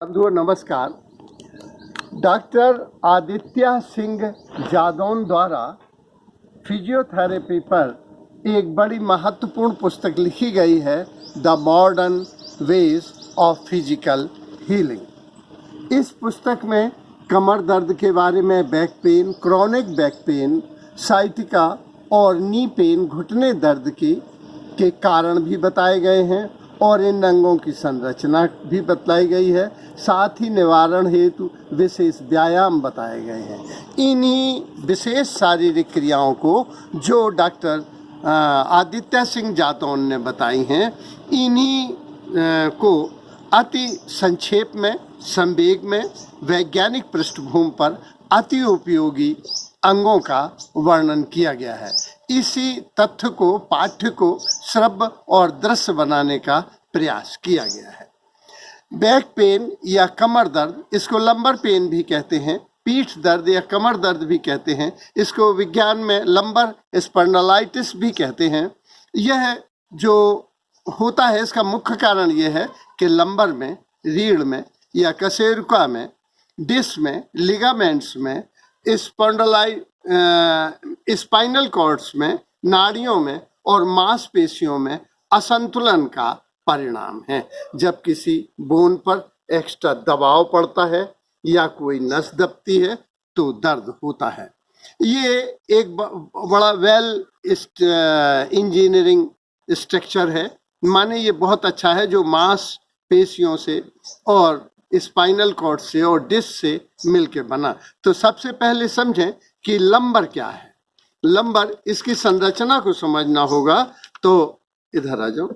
बंधुओं नमस्कार। डॉक्टर आदित्य सिंह जादौन द्वारा फिजियोथेरेपी पर एक बड़ी महत्वपूर्ण पुस्तक लिखी गई है, the modern ways of physical healing. इस पुस्तक में कमर दर्द के बारे में, back pain, chronic back pain, sciatica और नी पेन, घुटने दर्द के कारण भी बताए गए हैं और इन अंगों की संरचना भी बतलाई गई है। साथ ही निवारण हेतु विशेष व्यायाम बताए गए हैं। इन्हीं विशेष शारीरिक क्रियाओं को जो डॉक्टर आदित्य सिंह जादौन ने बताई हैं, इन्हीं को अति संक्षेप में, संवेग में, वैज्ञानिक पृष्ठभूमि पर अति उपयोगी अंगों का वर्णन किया गया है। इसी तथ्य को, पाठ्य को श्रव्य और दृश्य बनाने का प्रयास किया गया है। बैक पेन या कमर दर्द, इसको लंबर पेन भी कहते हैं, पीठ दर्द या कमर दर्द भी कहते हैं, इसको विज्ञान में लंबर स्पॉन्डिलाइटिस भी कहते हैं। यह जो होता है, इसका मुख्य कारण यह है कि लंबर में, रीढ़ में या कशेरुका में, डिस्क में, लिगामेंट्स में, स्पाइनल कॉर्ड्स में, नाड़ियों में और मांसपेशियों में असंतुलन का परिणाम है। जब किसी बोन पर एक्स्ट्रा दबाव पड़ता है या कोई नस दबती है तो दर्द होता है। ये एक बड़ा वेल इंजीनियरिंग स्ट्रक्चर है, माने ये बहुत अच्छा है, जो मांसपेशियों से और स्पाइनल कॉर्ड से और डिस्क से मिलकर बना। तो सबसे पहले समझें कि लंबर क्या है। लंबर, इसकी संरचना को समझना होगा। तो इधर आ जाओ।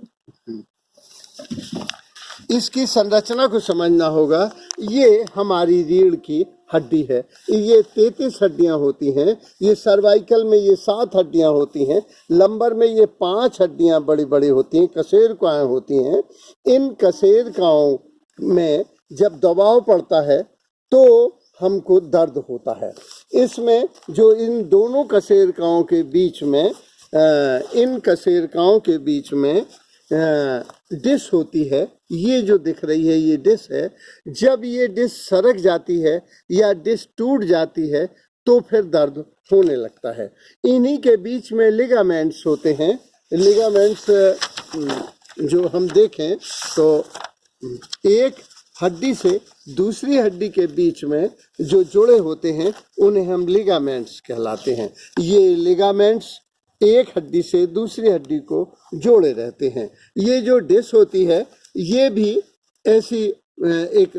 इसकी संरचना को समझना होगा। ये हमारी रीढ़ की हड्डी है। ये 33 हड्डियां होती हैं। ये सर्वाइकल में ये 7 हड्डियां होती हैं। लंबर में ये 5 हड्डियां बड़ी बड़ी होती हैं, कशेरुकाएं होती हैं। इन कशेरुकाओं में जब दबाव पड़ता है तो हमको दर्द होता है। इसमें जो इन दोनों कशेरुकाओं के बीच में, इन कशेरुकाओं के बीच में डिस्क होती है, ये जो दिख रही है ये डिस्क है। जब ये डिस्क सरक जाती है या डिस्क टूट जाती है तो फिर दर्द होने लगता है। इन्हीं के बीच में लिगामेंट्स होते हैं। लिगामेंट्स जो हम देखें तो एक हड्डी से दूसरी हड्डी के बीच में जो जुड़े होते हैं उन्हें हम लिगामेंट्स कहलाते हैं। ये लिगामेंट्स एक हड्डी से दूसरी हड्डी को जोड़े रहते हैं। ये जो डिस्क होती है ये भी ऐसी एक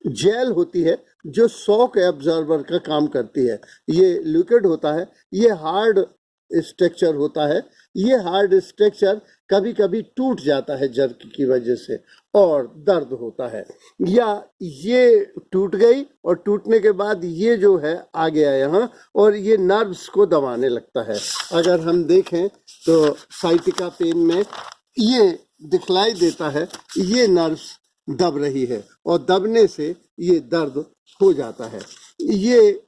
जेल होती है जो शॉक एब्जॉर्बर का काम करती है। ये लिक्विड होता है, ये हार्ड स्ट्रक्चर होता है। ये हार्ड स्ट्रक्चर कभी कभी टूट जाता है जर्क की वजह से और दर्द होता है, या ये टूट गई और टूटने के बाद ये जो है आ गया यहाँ और ये नर्व्स को दबाने लगता है। अगर हम देखें तो साइटिका पेन में ये दिखलाई देता है, ये नर्व्स दब रही है और दबने से ये दर्द हो जाता है। ये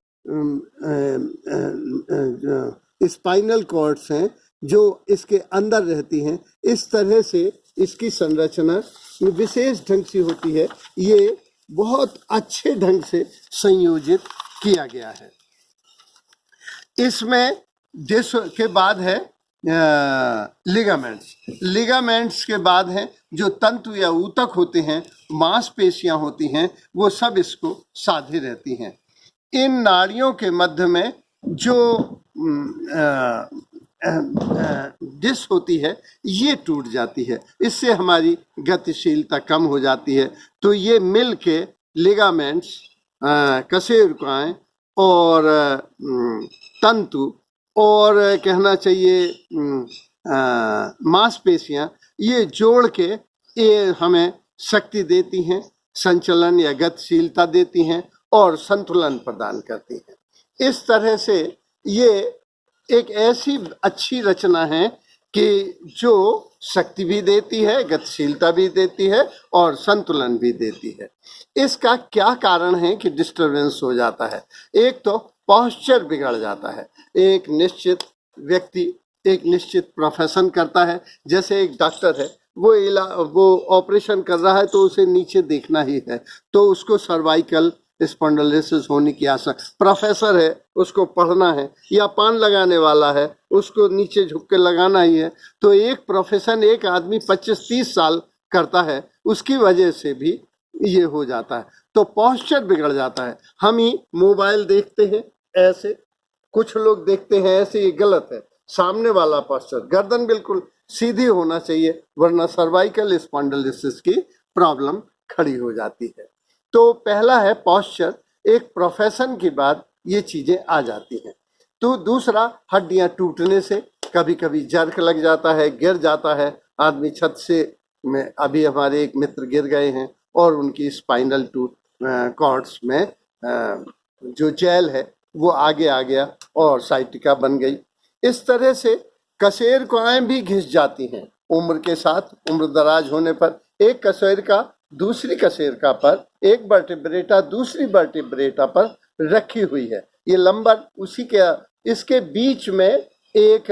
स्पाइनल कॉर्ड्स हैं जो इसके अंदर रहती हैं। इस तरह से इसकी संरचना विशेष ढंग से होती है। ये बहुत अच्छे ढंग से संयोजित किया गया है। इसमें डिस्क के बाद है लिगामेंट्स। लिगामेंट्स के बाद है जो तंतु या ऊतक होते हैं, मांसपेशियां होती हैं, वो सब इसको साधे रहती हैं। इन नाड़ियों के मध्य में जो डिस्क होती है ये टूट जाती है, इससे हमारी गतिशीलता कम हो जाती है। तो ये मिल के लिगामेंट्स, कशेरुकाएं और तंतु और कहना चाहिए मांसपेशियां, ये जोड़ के ये हमें शक्ति देती हैं, संचलन या गतिशीलता देती हैं और संतुलन प्रदान करती हैं। इस तरह से ये एक ऐसी अच्छी रचना है कि जो शक्ति भी देती है, गतिशीलता भी देती है और संतुलन भी देती है। इसका क्या कारण है कि डिस्टरबेंस हो जाता है? एक तो पोस्चर बिगड़ जाता है। एक निश्चित व्यक्ति एक निश्चित प्रोफेशन करता है, जैसे एक डॉक्टर है, वो ऑपरेशन कर रहा है तो उसे नीचे देखना ही है, तो उसको सर्वाइकल स्पॉन्डिलोसिस होने की आशंका, प्रोफेसर है उसको पढ़ना है, या पान लगाने वाला है उसको नीचे झुक के लगाना ही है। तो एक प्रोफेशन एक आदमी 25-30 साल करता है, उसकी वजह से भी ये हो जाता है, तो पोस्चर बिगड़ जाता है। हम ही मोबाइल देखते हैं ऐसे, कुछ लोग देखते हैं ऐसे, ये गलत है। सामने वाला पोस्चर, गर्दन बिल्कुल सीधी होना चाहिए, वरना सर्वाइकल स्पॉन्डिलोसिस की प्रॉब्लम खड़ी हो जाती है। तो पहला है पोस्चर, एक प्रोफेशन के बाद ये चीजें आ जाती हैं। तो दूसरा, हड्डियां टूटने से, कभी कभी जर्क लग जाता है, गिर जाता है आदमी छत से। में अभी हमारे एक मित्र गिर गए हैं और उनकी स्पाइनल कॉर्ड्स में जो जेल है वो आगे आ गया और साइटिका बन गई। इस तरह से कशेरुकाएं भी घिस जाती हैं उम्र के साथ। उम्र दराज होने पर एक कशेरुका दूसरी कशेरुका पर, एक वर्टिब्रेटा दूसरी वर्टिब्रेटा पर रखी हुई है। ये लंबर उसी के, इसके बीच में एक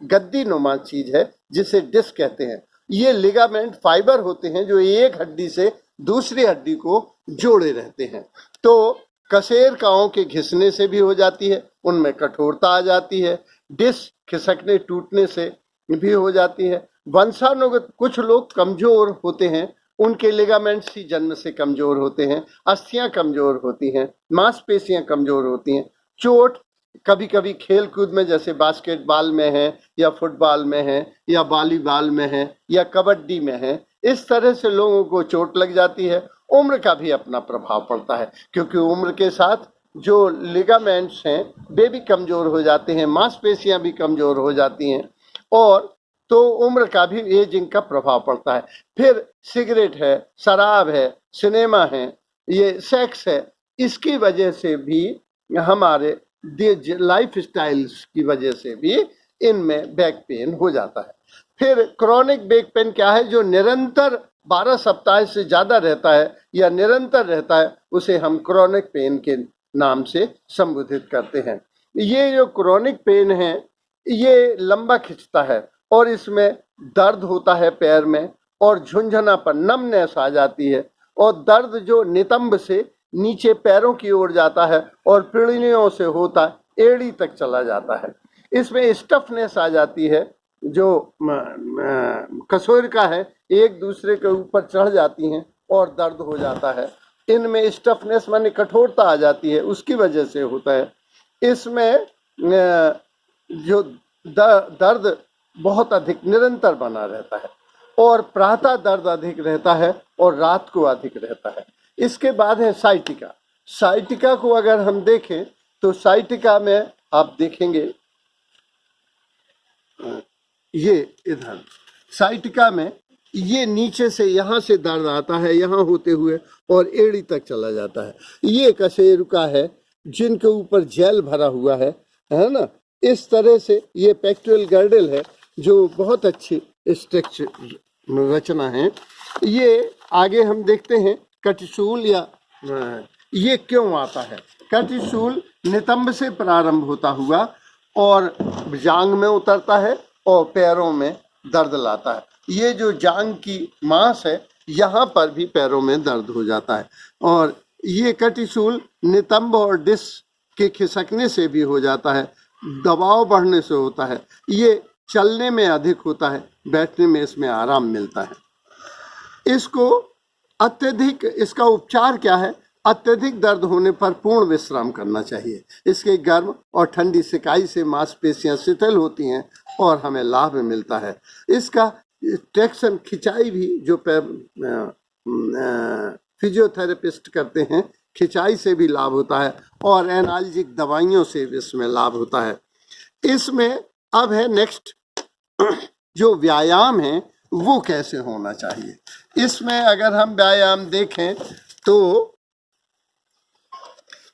गद्दी नुमा चीज है जिसे डिस्क कहते हैं। ये लिगामेंट फाइबर होते हैं जो एक हड्डी से दूसरी हड्डी को जोड़े रहते हैं। तो कशेरुकाओं के घिसने से भी हो जाती है, उनमें कठोरता आ जाती है। डिस्क खिसकने टूटने से भी हो जाती है। वंशानुगत कुछ लोग कमजोर होते हैं, उनके लिगामेंट्स ही जन्म से कमजोर होते हैं, अस्थियां कमजोर होती हैं, मांसपेशियां कमजोर होती हैं। चोट कभी कभी खेल कूद में, जैसे बास्केटबॉल में है या फुटबॉल में है या वॉलीबॉल में है या कबड्डी में है, इस तरह से लोगों को चोट लग जाती है। उम्र का भी अपना प्रभाव पड़ता है, क्योंकि उम्र के साथ जो लिगामेंट्स हैं वे भी कमजोर हो जाते हैं, मांसपेशियां भी कमजोर हो जाती हैं, और तो उम्र का भी एजिंग का प्रभाव पड़ता है। फिर सिगरेट है, शराब है, सिनेमा है, ये सेक्स है, इसकी वजह से भी, हमारे लाइफ स्टाइल्स की वजह से भी इनमें बैक पेन हो जाता है। फिर क्रॉनिक बैक पेन क्या है? जो निरंतर 12 सप्ताह से ज्यादा रहता है या निरंतर रहता है, उसे हम क्रॉनिक पेन के नाम से संबोधित करते हैं। ये जो क्रॉनिक पेन है ये लंबा खिंचता है और इसमें दर्द होता है पैर में, और झुंझुनापन, नमनेस आ जाती है, और दर्द जो नितंब से नीचे पैरों की ओर जाता है और पीढ़ियों से होता एड़ी तक चला जाता है। इसमें स्टफनेस आ जाती है, जो कशेरुका है एक दूसरे के ऊपर चढ़ जाती हैं और दर्द हो जाता है। इनमें स्टफनेस माने कठोरता आ जाती है, उसकी वजह से होता है। इसमें जो दर्द बहुत अधिक निरंतर बना रहता है, और प्रातः दर्द अधिक रहता है और रात को अधिक रहता है। इसके बाद है साइटिका। साइटिका को अगर हम देखें तो साइटिका में आप देखेंगे, ये इधर साइटिका में ये नीचे से, यहाँ से दर्द आता है यहाँ होते हुए और एड़ी तक चला जाता है। ये कशेरुका है जिनके ऊपर जेल भरा हुआ है ना। इस तरह से ये पेक्टोरल गर्डल है जो बहुत अच्छी स्ट्रक्चर रचना है। ये आगे हम देखते हैं कटिशूल, या ये क्यों आता है? कटिशूल नितंब से प्रारंभ होता हुआ और जांग में उतरता है और पैरों में दर्द लाता है। ये जो जांग की मांस है यहाँ पर भी पैरों में दर्द हो जाता है, और ये कटिशूल नितंब और डिस्क के खिसकने से भी हो जाता है, दबाव बढ़ने से होता है। ये चलने में अधिक होता है, बैठने में इसमें आराम मिलता है। इसको अत्यधिक, इसका उपचार क्या है? अत्यधिक दर्द होने पर पूर्ण विश्राम करना चाहिए। इसके गर्म और ठंडी सिकाई से मांसपेशियां शिथिल होती हैं और हमें लाभ मिलता है। इसका ट्रैक्शन, खिंचाई भी जो फिजियोथेरेपिस्ट करते हैं, खिंचाई से भी लाभ होता है, और एनाल्जिक दवाइयों से इसमें लाभ होता है। इसमें अब है नेक्स्ट, जो व्यायाम है वो कैसे होना चाहिए। इसमें अगर हम व्यायाम देखें तो,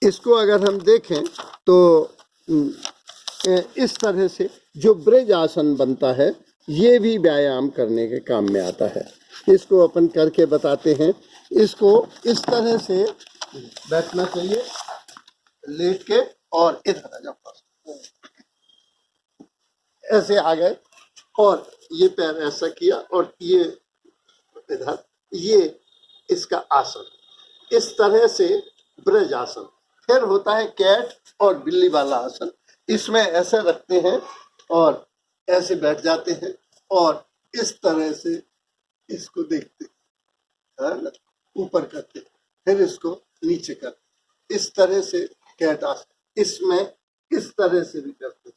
इसको अगर हम देखें तो इस तरह से जो ब्रिज आसन बनता है ये भी व्यायाम करने के काम में आता है। इसको अपन करके बताते हैं। इसको इस तरह से बैठना चाहिए, लेट के, और इधर आ जाओ, ऐसे आ गए और ये पैर ऐसा किया और ये इधर, ये इसका आसन, इस तरह से ब्रज आसन। फिर होता है कैट और बिल्ली वाला आसन। इसमें ऐसे रखते हैं और ऐसे बैठ जाते हैं और इस तरह से इसको देखते हैं, है ना, ऊपर करते हैं, फिर इसको नीचे करते, इस तरह से कैट आसन। इसमें इस तरह से भी करते हैं,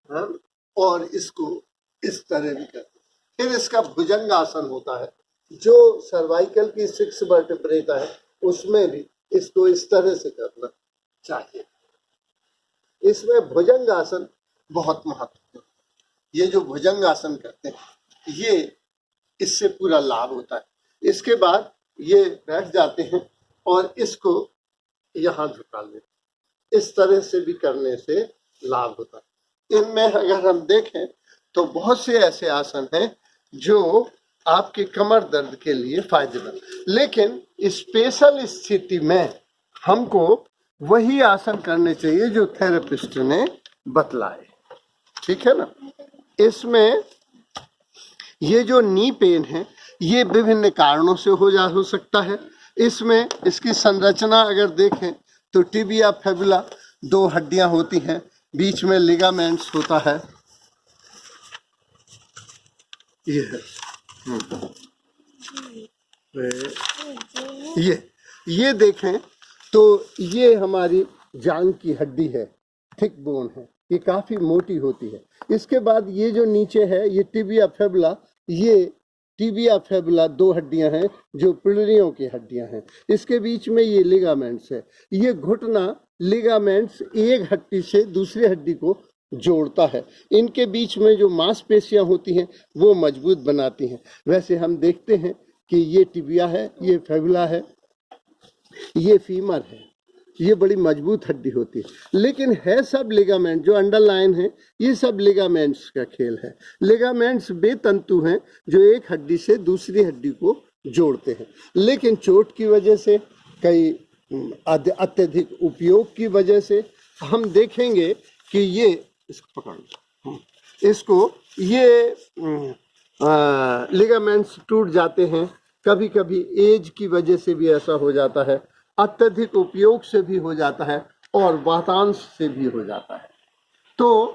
है ना? और इसको इस तरह भी करते हैं। फिर इसका भुजंग आसन होता है, जो सर्वाइकल की 6 वर्टेब्रेटा है उसमें भी इसको इस तरह से करना चाहिए। इसमें भुजंग आसन बहुत महत्वपूर्ण। ये जो भुजंग आसन करते हैं, ये इससे पूरा लाभ होता है। इसके बाद ये बैठ जाते हैं और इसको यहाँ झुका लेते, इस तरह से भी करने से लाभ होता है। इनमें अगर हम देखें तो बहुत से ऐसे आसन हैं जो आपके कमर दर्द के लिए फायदेमंद, लेकिन स्पेशल स्थिति में हमको वही आसन करने चाहिए जो थेरेपिस्ट ने बतलाए, ठीक है ना। इसमें ये जो नी पेन है ये विभिन्न कारणों से हो सकता है। इसमें इसकी संरचना अगर देखें तो टिबिया फेबुला 2 हड्डियां होती हैं, बीच में लिगामेंट्स होता है, ये है ये देखें तो ये हमारी जांग की हड्डी है, थिक बोन है, ये काफी मोटी होती है। इसके बाद ये जो नीचे है ये टिबिया फेबुला, ये टिबिया फेबुला 2 हड्डियां हैं जो पिड़ियों की हड्डियां हैं। इसके बीच में ये लिगामेंट्स है। ये घुटना लिगामेंट्स एक हड्डी से दूसरी हड्डी को जोड़ता है। इनके बीच में जो मांसपेशियां होती हैं वो मजबूत बनाती हैं। वैसे हम देखते हैं कि ये टिबिया है, ये फेबुला है, ये फीमर है, ये बड़ी मजबूत हड्डी होती है। लेकिन है सब लिगामेंट जो अंडरलाइन है, ये सब लिगामेंट्स का खेल है। लिगामेंट्स वे तंतु हैं जो एक हड्डी से दूसरी हड्डी को जोड़ते हैं, लेकिन चोट की वजह से, कई अत्यधिक उपयोग की वजह से हम देखेंगे कि ये इसको पकड़ लो, इसको ये लिगामेंट्स टूट जाते हैं। कभी कभी एज की वजह से भी ऐसा हो जाता है, अत्यधिक उपयोग से भी हो जाता है और वातांश से भी हो जाता है। तो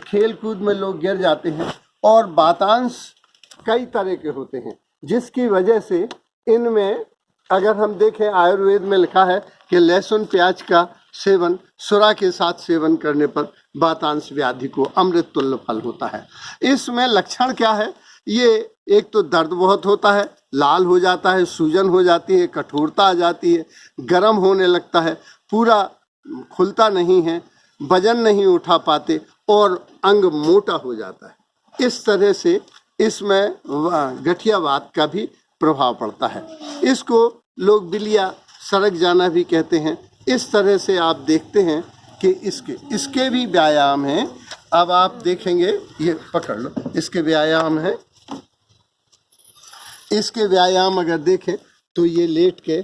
खेल कूद में लोग गिर जाते हैं और वातांश कई तरह के होते हैं, जिसकी वजह से इनमें अगर हम देखें आयुर्वेद में लिखा है कि लहसुन प्याज का सेवन सुरा के साथ सेवन करने पर वातांश व्याधि को अमृत तुल्य फल होता है। इसमें लक्षण क्या है? ये एक तो दर्द बहुत होता है, लाल हो जाता है, सूजन हो जाती है, कठोरता आ जाती है, गर्म होने लगता है, पूरा खुलता नहीं है, वजन नहीं उठा पाते और अंग मोटा हो जाता है। इस तरह से इसमें गठियावात का भी प्रभाव पड़ता है। इसको लोग बिलिया सड़क जाना भी कहते हैं। इस तरह से आप देखते हैं कि इसके भी व्यायाम हैं। अब आप देखेंगे, ये पकड़ लो, इसके व्यायाम है। इसके व्यायाम अगर देखें तो ये लेट के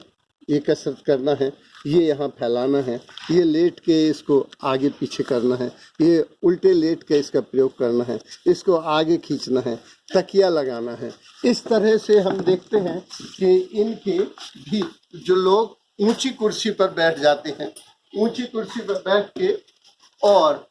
ये कसरत करना है, ये यहाँ फैलाना है, ये लेट के इसको आगे पीछे करना है, ये उल्टे लेट के इसका प्रयोग करना है, इसको आगे खींचना है, तकिया लगाना है। इस तरह से हम देखते हैं कि इनके भी जो लोग ऊंची कुर्सी पर बैठ जाते हैं, ऊंची कुर्सी पर बैठ के और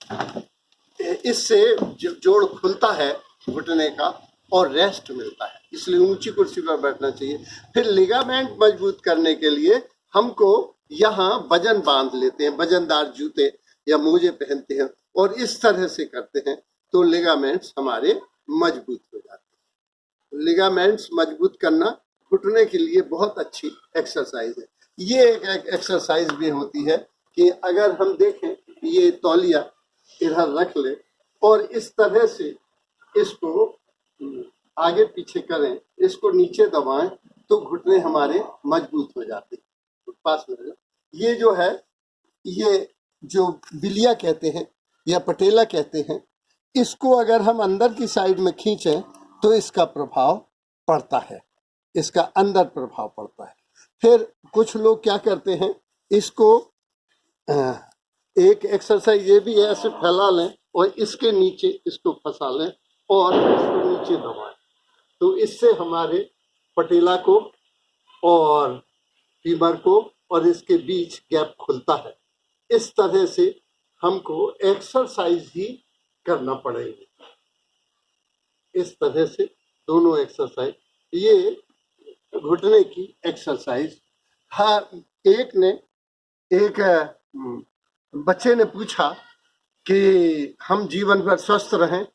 इससे जोड़ खुलता है घुटने का और रेस्ट मिलता है, इसलिए ऊंची कुर्सी पर बैठना चाहिए। फिर लिगामेंट मजबूत करने के लिए हमको यहाँ वजन बांध लेते हैं, वजनदार जूते या मोजे पहनते हैं और इस तरह से करते हैं तो लिगामेंट्स हमारे मजबूत हो जाते हैं। लिगामेंट्स मजबूत करना घुटने के लिए बहुत अच्छी एक्सरसाइज है। ये एक एक्सरसाइज भी होती है कि अगर हम देखें, ये तौलिया इधर रख ले और इस तरह से इसको आगे पीछे करें, इसको नीचे दबाएं तो घुटने हमारे मजबूत हो जाते हैं। पास में ये जो है, ये जो बिलिया कहते हैं या पटेला कहते हैं, इसको अगर हम अंदर की साइड में खींचें तो इसका प्रभाव पड़ता है, इसका अंदर प्रभाव पड़ता है। फिर कुछ लोग क्या करते हैं, इसको एक एक्सरसाइज ये भी है, ऐसे फैला लें और इसके नीचे इसको फंसा लें और इसको नीचे दबाएं। तो इससे हमारे पटेला को और फीमर को और इसके बीच गैप खुलता है। इस तरह से हमको एक्सरसाइज ही करना पड़ेगी। इस तरह से दोनों एक्सरसाइज, ये घुटने की एक्सरसाइज। हाँ, एक बच्चे ने पूछा कि हम जीवन भर स्वस्थ रहें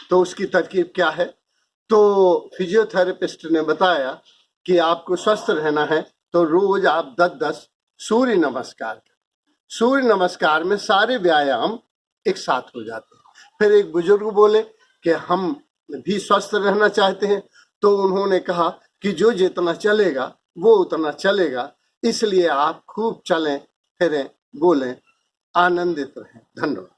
तो उसकी तरकीब क्या है। तो फिजियोथेरेपिस्ट ने बताया कि आपको स्वस्थ रहना है तो रोज आप 10-10 सूर्य नमस्कार करें। सूर्य नमस्कार में सारे व्यायाम एक साथ हो जाते हैं। फिर एक बुजुर्ग बोले कि हम भी स्वस्थ रहना चाहते हैं, तो उन्होंने कहा कि जो जितना चलेगा वो उतना चलेगा, इसलिए आप खूब चलें फिरें बोलें, आनंदित रहें। धन्यवाद।